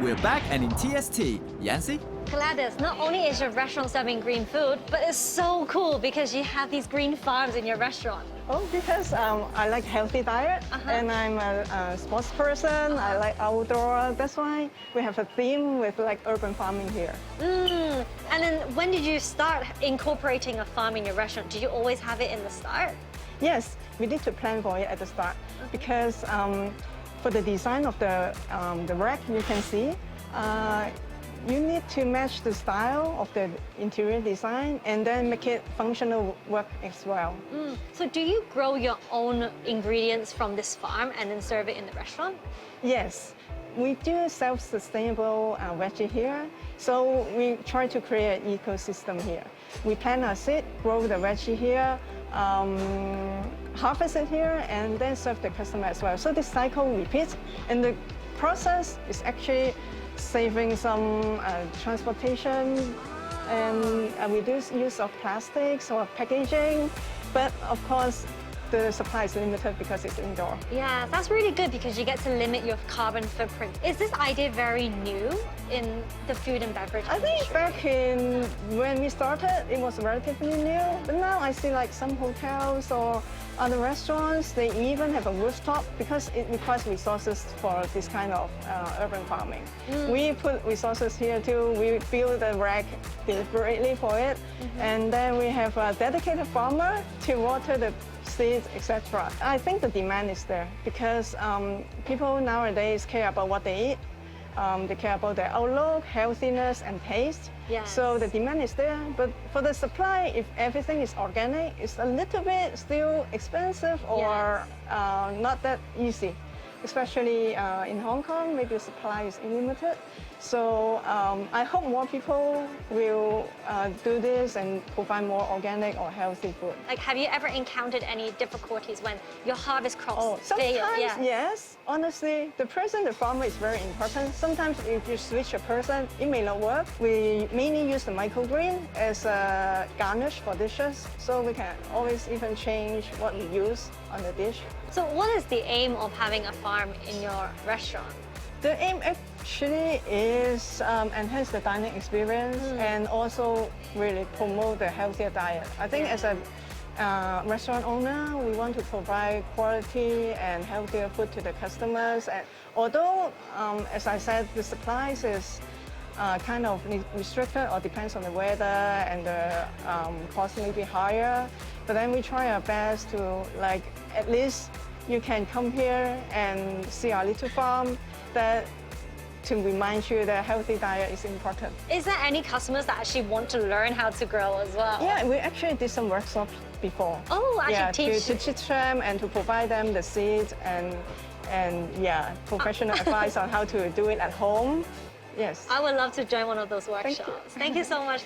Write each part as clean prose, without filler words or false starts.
We're back and in TST. Yancy? Gladys, not only is your restaurant serving green food, but it's so cool because you have these green farms in your restaurant. Oh, because I like healthy diet and I'm a sports person. I like outdoor. That's why we have a theme with like urban farming here. And then when did you start incorporating a farm in your restaurant? Did you always have it in the start? Yes, we need to plan for it at the start because for the design of the rack, you can see, you need to match the style of the interior design and then make it functional work as well. So do you grow your own ingredients from this farm and then serve it in the restaurant? Yes, we do self-sustainable veggie here. So we try to create an ecosystem here. We plant our seed, grow the veggie here, harvest it here, and then serve the customer as well. So this cycle repeats, and the process is actually saving some transportation and reduce use of plastics or packaging. But of course, the supply is limited because it's indoor. Yeah, that's really good because you get to limit your carbon footprint. Is this idea very new in the food and beverage I think industry? back in when we started, it was relatively new. But now I see like some hotels or other restaurants, they even have a rooftop because it requires resources for this kind of urban farming. We put resources here too. We build a rack deliberately for it. And then we have a dedicated farmer to water the seeds, etc. I think the demand is there because people nowadays care about what they eat. They care about their outlook, healthiness, and taste. Yes. So the demand is there. But for the supply, if everything is organic, it's a little bit still expensive or not that easy. Especially in Hong Kong, maybe the supply is limited. So I hope more people will do this and provide more organic or healthy food. Like, have you ever encountered any difficulties when your harvest crops Sometimes, fail? yes. Honestly, the person, the farmer is very important. Sometimes if you switch a person, it may not work. We mainly use the microgreen as a garnish for dishes, so we can always even change what we use on the dish. So what is the aim of having a farm in your restaurant? The aim actually is enhance the dining experience and also really promote the healthier diet. I think as a restaurant owner, we want to provide quality and healthier food to the customers. And although, as I said, the supplies is kind of restricted or depends on the weather and the cost may be higher, but then we try our best to at least you can come here and see our little farm to remind you that healthy diet is important. Is there any customers that actually want to learn how to grow as well? Yeah, we actually did some workshops before. Oh, actually to teach them and to provide them the seeds and professional advice on how to do it at home. Yes. I would love to join one of those workshops. Thank you so much.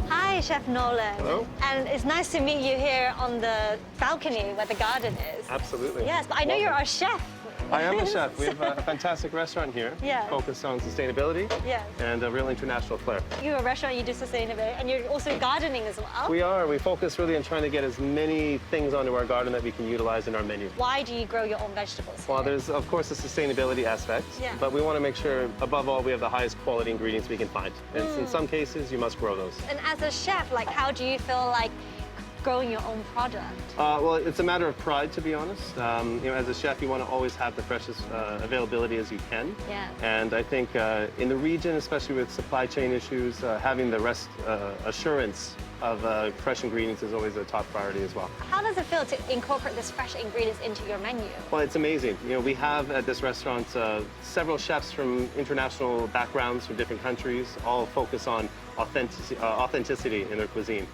Hi, Chef Nolan. Hello. And it's nice to meet you here on the balcony where the garden is. Absolutely. Yes, but I know you're our chef. I am the chef. We have a fantastic restaurant here focused on sustainability and a real international flair. You're a restaurant, you do sustainability, and you're also gardening as well. We are. We focus really on trying to get as many things onto our garden that we can utilize in our menu. Why do you grow your own vegetables? Well, there's, of course, the sustainability aspect, but we want to make sure, above all, we have the highest quality ingredients we can find. And in some cases, you must grow those. And as a chef, how do you feel like growing your own product? Well, it's a matter of pride, to be honest. As a chef, you want to always have the freshest availability as you can. Yeah. And I think in the region, especially with supply chain issues, having the assurance of fresh ingredients is always a top priority as well. How does it feel to incorporate this fresh ingredients into your menu? Well, it's amazing. We have at this restaurant several chefs from international backgrounds from different countries, all focus on authenticity in their cuisine.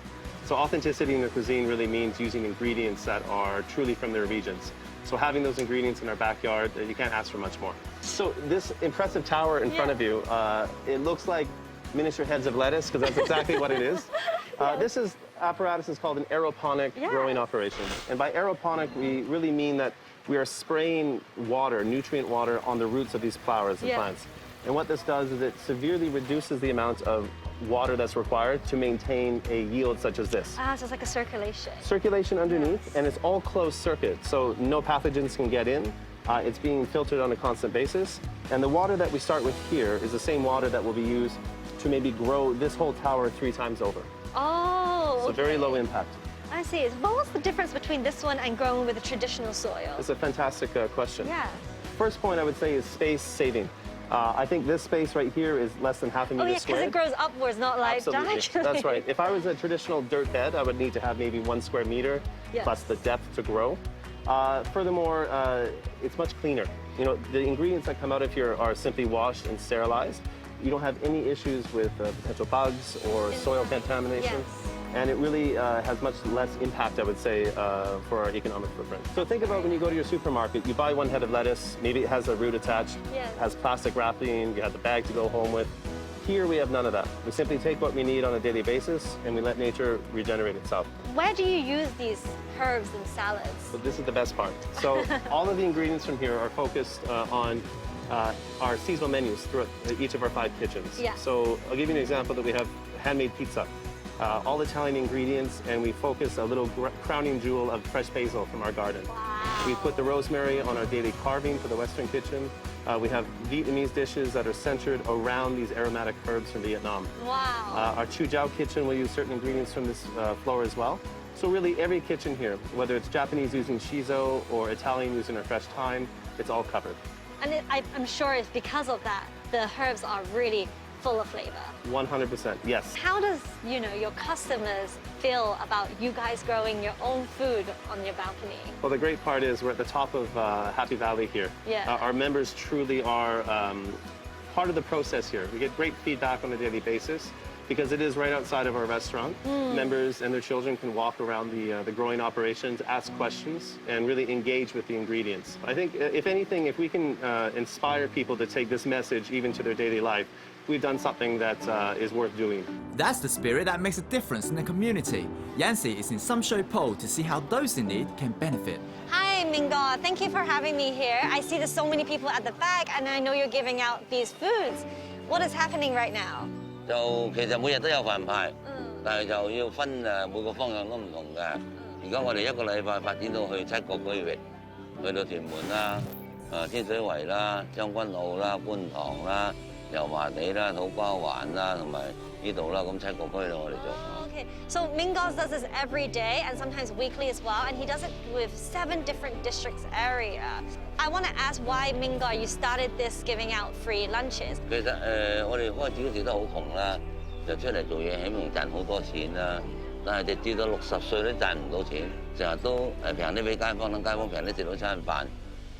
So authenticity in their cuisine really means using ingredients that are truly from their regions. So having those ingredients in our backyard, you can't ask for much more. So this impressive tower in front of you, it looks like miniature heads of lettuce, because that's exactly what it is. This apparatus is called an aeroponic growing operation. And by aeroponic, we really mean that we are spraying water, nutrient water, on the roots of these flowers and plants. And what this does is it severely reduces the amount of water that's required to maintain a yield such as this. So it's like a circulation. Circulation underneath, and it's all closed circuit, so no pathogens can get in. It's being filtered on a constant basis. And the water that we start with here is the same water that will be used to maybe grow this whole tower 3 times over. Oh, So okay. very low impact. I see. But what's the difference between this one and growing with a traditional soil? It's a fantastic question. Yeah. First point I would say is space saving. I think this space right here is less than half a meter Oh yeah, because squared. it grows upwards, not like Absolutely. diagonally. That's right. If I was a traditional dirt bed, I would need to have maybe 1 square meter Yes. plus the depth to grow. Furthermore, it's much cleaner. You know, the ingredients that come out of here are simply washed and sterilized. You don't have any issues with potential bugs or soil contamination. Yes. And it really has much less impact, I would say, for our economic footprint. So think about when you go to your supermarket, you buy 1 head of lettuce, maybe it has a root attached, Yes. it has plastic wrapping, you have the bag to go home with. Here we have none of that. We simply take what we need on a daily basis and we let nature regenerate itself. Where do you use these herbs and salads? So this is the best part. So all of the ingredients from here are focused on our seasonal menus throughout each of our 5 kitchens. Yeah. So I'll give you an example that we have handmade pizza. All Italian ingredients, and we focus a little crowning jewel of fresh basil from our garden. Wow. We put the rosemary on our daily carving for the Western kitchen. We have Vietnamese dishes that are centered around these aromatic herbs from Vietnam. Wow. Our Chu Jiao kitchen will use certain ingredients from this floor as well. So really every kitchen here, whether it's Japanese using shiso or Italian using our fresh thyme, it's all covered. And I'm sure it's because of that, the herbs are really full of flavor. 100%, yes. How does, your customers feel about you guys growing your own food on your balcony? Well, the great part is we're at the top of Happy Valley here. Yeah. Our members truly are part of the process here. We get great feedback on a daily basis because it is right outside of our restaurant. Members and their children can walk around the growing operations, ask questions, and really engage with the ingredients. I think, if anything, if we can inspire people to take this message even to their daily life, we've done something that is worth doing. That's the spirit that makes a difference in the community. Yancy is in some show poll to see how those in need can benefit. Hi, Mingo. Thank you for having me here. I see there's so many people at the back, and I know you're giving out these foods. What is happening right now? 就其實每日都有飯派，但係就要分每個方向都唔同嘅。而家我哋1個禮拜發展到去7個區域，去到屯門啦、天水圍啦、將軍澳啦、觀塘啦、油麻地啦、土瓜灣啦，同埋呢度啦，咁7個區啦我哋做。Okay, so Mingos does this every day and sometimes weekly as well, and he does it with 7 different districts area. I want to ask why Mingo you started this giving out free lunches. 其實我哋開始嗰時都好窮啦，就出嚟做嘢，希望賺好多錢啦。但係直至到60歲都賺唔到錢，成日都平啲俾街坊，等街坊平啲食到餐飯，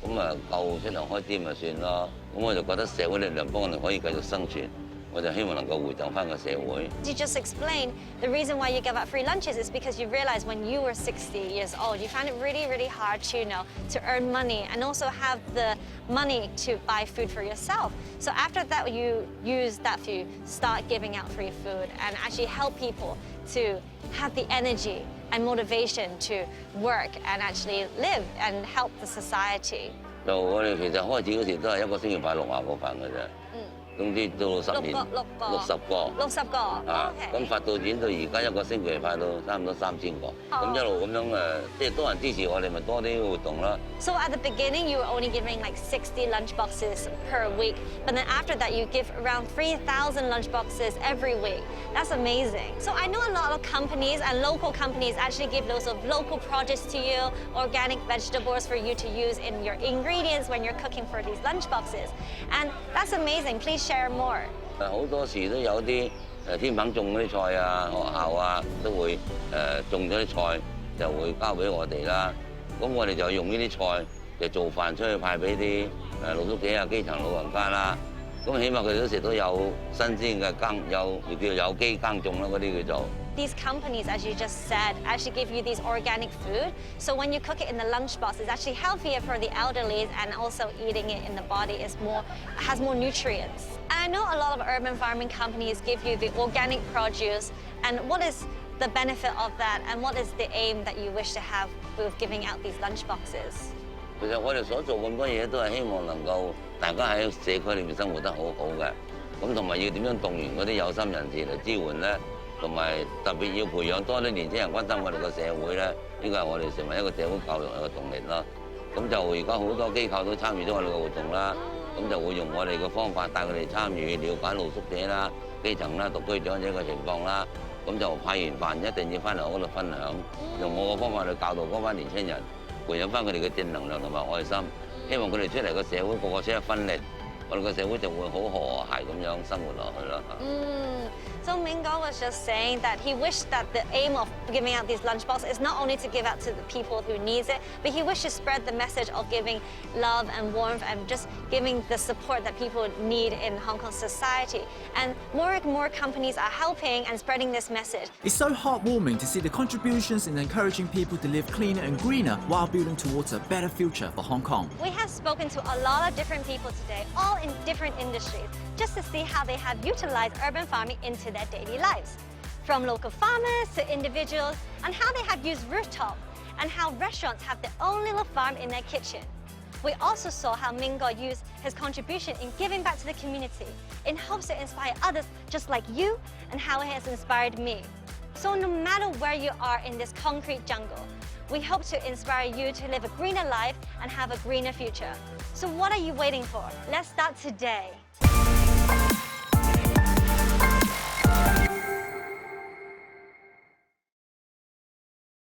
咁啊夠出糧開啲咪算咯。咁我就覺得社會力量幫我哋可以繼續生存。我就希望能夠回贈翻個社會。You just explained the reason why you give out free lunches is because you realized when you were 60 years old, you found it really, really hard to, to earn money and also have the money to buy food for yourself. So after that, you use that to start giving out free food and actually help people to have the energy and motivation to work and actually live and help the society. 就我哋其實開始嗰時都係1個星期派60個飯嘅啫。總之到10年60個啊，咁發到展到而家1個星期派到差唔多3000個，咁一路咁樣即係多人支持我哋，咪多啲活動啦。So at the beginning, you were only giving like 60 lunch boxes per week, but then after that, you give around 3,000 lunch boxes every week. That's amazing. So I know a lot of companies and local companies actually give loads of local produce to you, organic vegetables for you to use in your ingredients when you're cooking for these lunch boxes, and that's amazing. Please share more. 好多時都有啲天棚種嗰啲菜啊，學校啊都會種咗啲菜，就會交俾我哋啦。咁我哋就用呢啲菜就做飯出去派俾啲露宿者啊、基層老人家啦。咁起碼佢哋都食到有新鮮嘅亦叫有機耕種啦，嗰啲叫做。These companies, as you just said, actually give you these organic food. So when you cook it in the lunchbox, it's actually healthier for the elderly, and also eating it in the body has more nutrients. And I know a lot of urban farming companies give you the organic produce. And what is the benefit of that? And what is the aim that you wish to have with giving out these lunchboxes? 其實我哋所做咁多嘢都係希望能夠大家喺社區裏面生活得好好嘅，咁同埋要點樣動員嗰啲有心人士嚟支援咧？同埋特別要培養多啲年輕人關心我哋個社會咧，呢個係我哋成為一個社會教育嘅動力咯。咁就而家好多機構都參與咗我哋嘅活動啦，咁就會用我哋嘅方法帶佢哋參與，了解露宿者啦、基層啦、獨居長者嘅情況啦，咁就派完飯一定要翻嚟我嗰度分享，用我嘅方法去教導嗰班年青人，培養翻佢哋嘅正能量同埋愛心，希望佢哋出嚟個社會個個出一分力，我哋個社會就會好和諧咁樣生活落去啦。So Mingo was just saying that he wished that the aim of giving out these lunchboxes is not only to give out to the people who needs it, but he wished to spread the message of giving love and warmth and just giving the support that people need in Hong Kong society. And more companies are helping and spreading this message. It's so heartwarming to see the contributions in encouraging people to live cleaner and greener while building towards a better future for Hong Kong. We have spoken to a lot of different people today, all in different industries, just to see how they have utilized urban farming into their daily lives. From local farmers to individuals, and how they have used rooftop, and how restaurants have their own little farm in their kitchen. We also saw how Mingo used his contribution in giving back to the community in hopes to inspire others just like you, and how it has inspired me. So no matter where you are in this concrete jungle, we hope to inspire you to live a greener life and have a greener future. So what are you waiting for? Let's start today.